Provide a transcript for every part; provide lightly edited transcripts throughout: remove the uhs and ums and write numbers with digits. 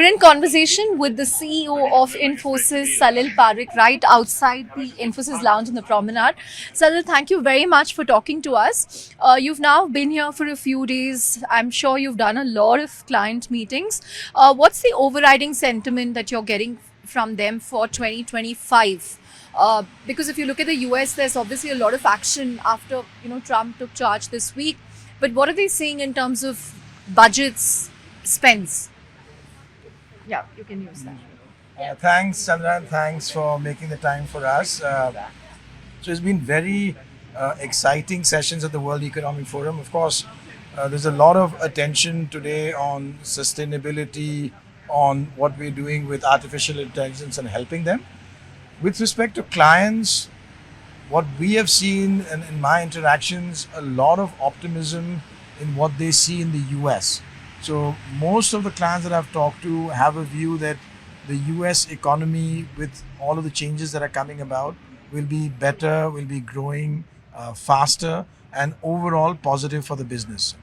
in conversation with the CEO of Infosys, Salil Parekh, right outside the Infosys lounge in the promenade. Salil, thank you very much for talking to us. You've now been here for a few days. I'm sure you've done a lot of client meetings. What's the overriding sentiment that you're getting from them for 2025? Because if you look at the US, there's obviously a lot of action after Trump took charge this week. But what are they saying in terms of budgets, spends? Yeah, you can use that. Thanks, Chandra. Thanks for making the time for us. So it's been very exciting sessions at the World Economic Forum. Of course, there's a lot of attention today on sustainability, on what we're doing with artificial intelligence and helping them. With respect to clients, what we have seen in my interactions, a lot of optimism in what they see in the US. So most of the clients that I've talked to have a view that the US economy, with all of the changes that are coming about, will be better, will be growing faster, and overall positive for the business.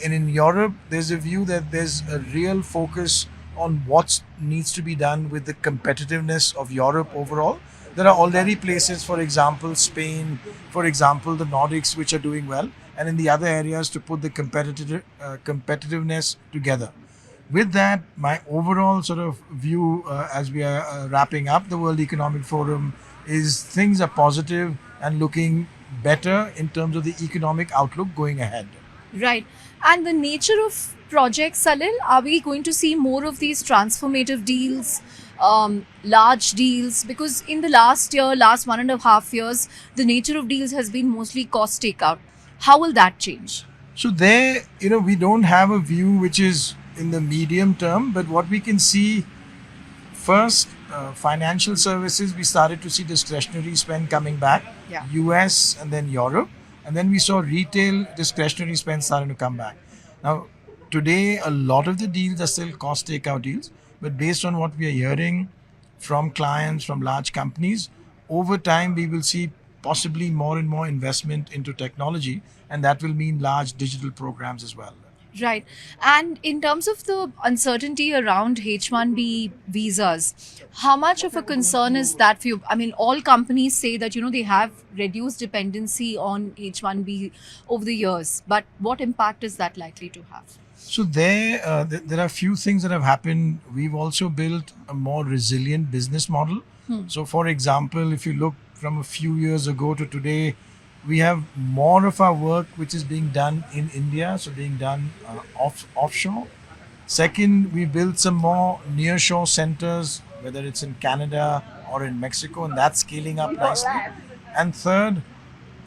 And in Europe, there's a view that there's a real focus on what needs to be done with the competitiveness of Europe overall. There are already places, for example, Spain, for example, the Nordics, which are doing well, and in the other areas to put the competitiveness together. With that, my overall sort of view as we are wrapping up the World Economic Forum is things are positive and looking better in terms of the economic outlook going ahead. Right. And the nature of projects, Salil, are we going to see more of these transformative deals, large deals? Because in the last 1.5 years, the nature of deals has been mostly cost takeout. How will that change? So there, we don't have a view which is in the medium term, but what we can see first, financial services, we started to see discretionary spend coming back, Yeah. US and then Europe, and then we saw retail discretionary spend starting to come back. Now, today, a lot of the deals are still cost takeout deals, but based on what we are hearing from clients, from large companies, over time we will see possibly more and more investment into technology, and that will mean large digital programs as well. Right. And in terms of the uncertainty around H-1B visas, how much of a concern is that for you? I mean, all companies say that, they have reduced dependency on H-1B over the years. But what impact is that likely to have? So there are a few things that have happened. We've also built a more resilient business model. So for example, if you look from a few years ago to today, we have more of our work which is being done in India, so being done offshore. Second, we built some more nearshore centers, whether it's in Canada or in Mexico, and that's scaling up nicely. And third,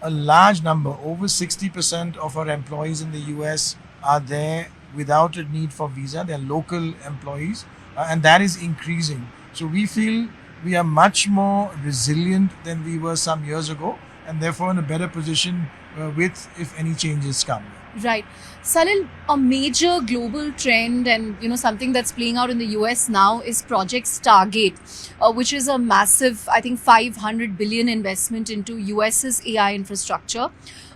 a large number, over 60% of our employees in the US are there without a need for visa. They're local employees, and that is increasing. So we feel we are much more resilient than we were some years ago, and therefore in a better position with if any changes come. Right. Salil, a major global trend and something that's playing out in the US now is Project Stargate, which is a massive, I think, 500 billion investment into US's AI infrastructure.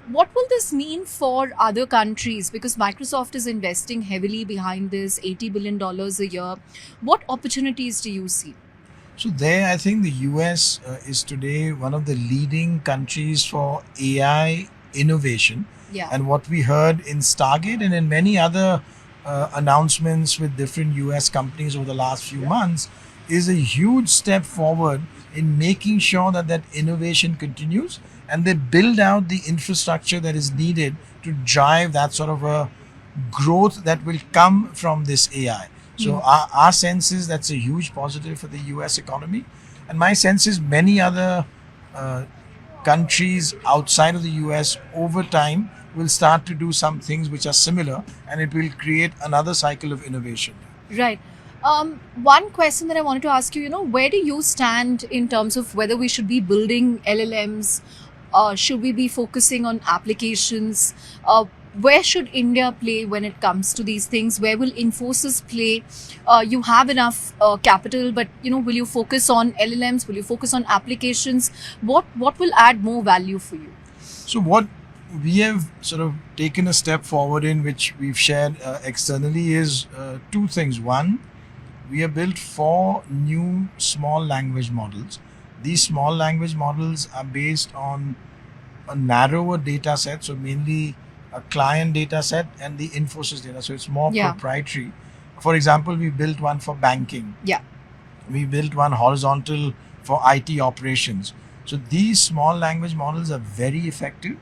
What will this mean for other countries? Because Microsoft is investing heavily behind this, $80 billion a year. What opportunities do you see? So there, I think the US is today one of the leading countries for AI innovation. Yeah. And what we heard in Stargate and in many other announcements with different US companies over the last few months is a huge step forward in making sure that innovation continues and they build out the infrastructure that is needed to drive that sort of a growth that will come from this AI. So our sense is that's a huge positive for the US economy. And my sense is many other countries outside of the US over time will start to do some things which are similar, and it will create another cycle of innovation. Right. One question that I wanted to ask you, where do you stand in terms of whether we should be building LLMs? Should we be focusing on applications? Where should India play when it comes to these things? Where will Infosys play? You have enough capital, but will you focus on LLMs? Will you focus on applications? What will add more value for you? So what we have sort of taken a step forward in, which we've shared externally, is two things. One, we have built 4 new small language models. These small language models are based on a narrower data set, so mainly a client data set and the Infosys data. So it's more Yeah. proprietary. For example, we built one for banking. Yeah. We built one horizontal for IT operations. So these small language models are very effective.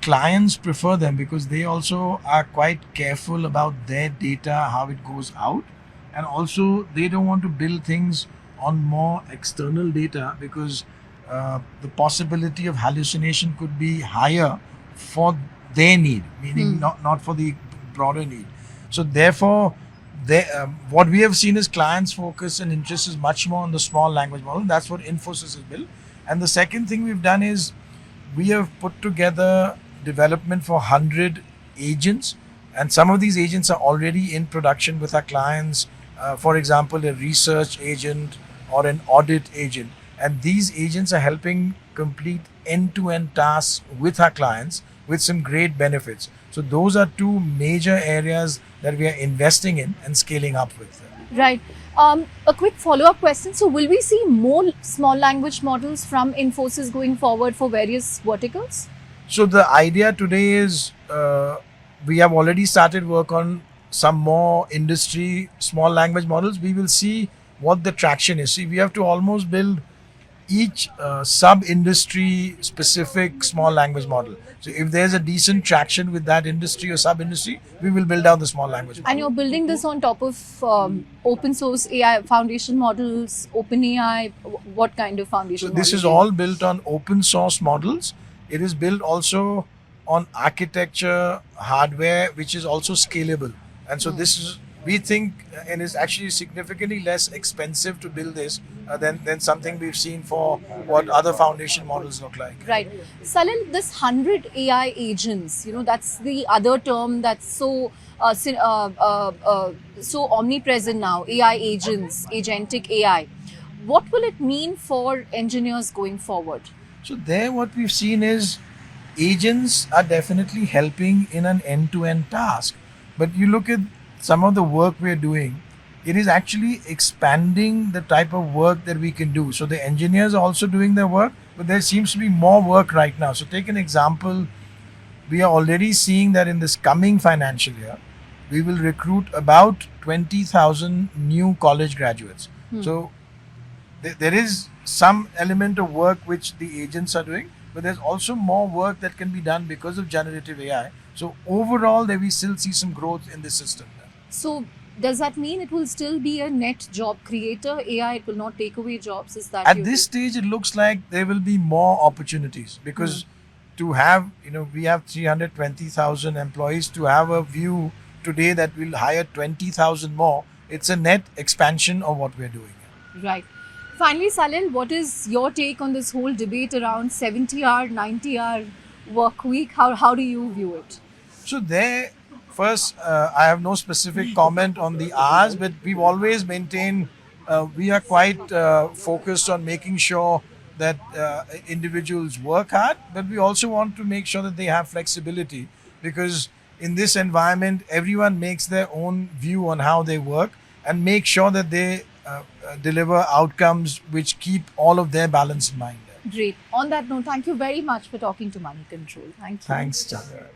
Clients prefer them because they also are quite careful about their data, how it goes out, and also they don't want to build things on more external data because the possibility of hallucination could be higher for their need, meaning not for the broader need. So therefore, what we have seen is clients' focus and interest is much more on the small language model. That's what Infosys has built. And the second thing we've done is we have put together development for 100 agents, and some of these agents are already in production with our clients. For example, a research agent or an audit agent, and these agents are helping complete end-to-end tasks with our clients with some great benefits. So those are 2 major areas that we are investing in and scaling up with. Right. A quick follow-up question. So, will we see more small language models from Infosys going forward for various verticals? So the idea today is we have already started work on some more industry small language models. We will see what the traction is. See, we have to almost build each sub-industry specific small language model. So if there's a decent traction with that industry or sub-industry, we will build out the small language model. And you're building this on top of open source AI foundation models, OpenAI. What kind of foundation So this models? is all built on open source models. It is built also on architecture, hardware, which is also scalable. And so this is, we think, and is actually significantly less expensive to build this than something we've seen for what other foundation models look like. Right. Salil, this 100 AI agents, that's the other term that's so so omnipresent now, AI agents, agentic AI. What will it mean for engineers going forward? So there what we've seen is agents are definitely helping in an end-to-end task. But you look at some of the work we're doing, it is actually expanding the type of work that we can do. So the engineers are also doing their work, but there seems to be more work right now. So take an example, we are already seeing that in this coming financial year, we will recruit about 20,000 new college graduates. So there is some element of work which the agents are doing, but there's also more work that can be done because of generative AI. So overall, there we still see some growth in the system. So, does that mean it will still be a net job creator? AI, it will not take away jobs? Is that At this stage, it looks like there will be more opportunities because to have, we have 320,000 employees. To have a view today that we'll hire 20,000 more, it's a net expansion of what we're doing. Right. Finally, Salil, what is your take on this whole debate around 70-hour, 90-hour work week? How do you view it? So there, first, I have no specific comment on the hours, but we've always maintained we are quite focused on making sure that individuals work hard, but we also want to make sure that they have flexibility because in this environment, everyone makes their own view on how they work and make sure that they deliver outcomes which keep all of their balance in mind. Great. On that note, thank you very much for talking to Moneycontrol. Thank you. Thanks, Chandra.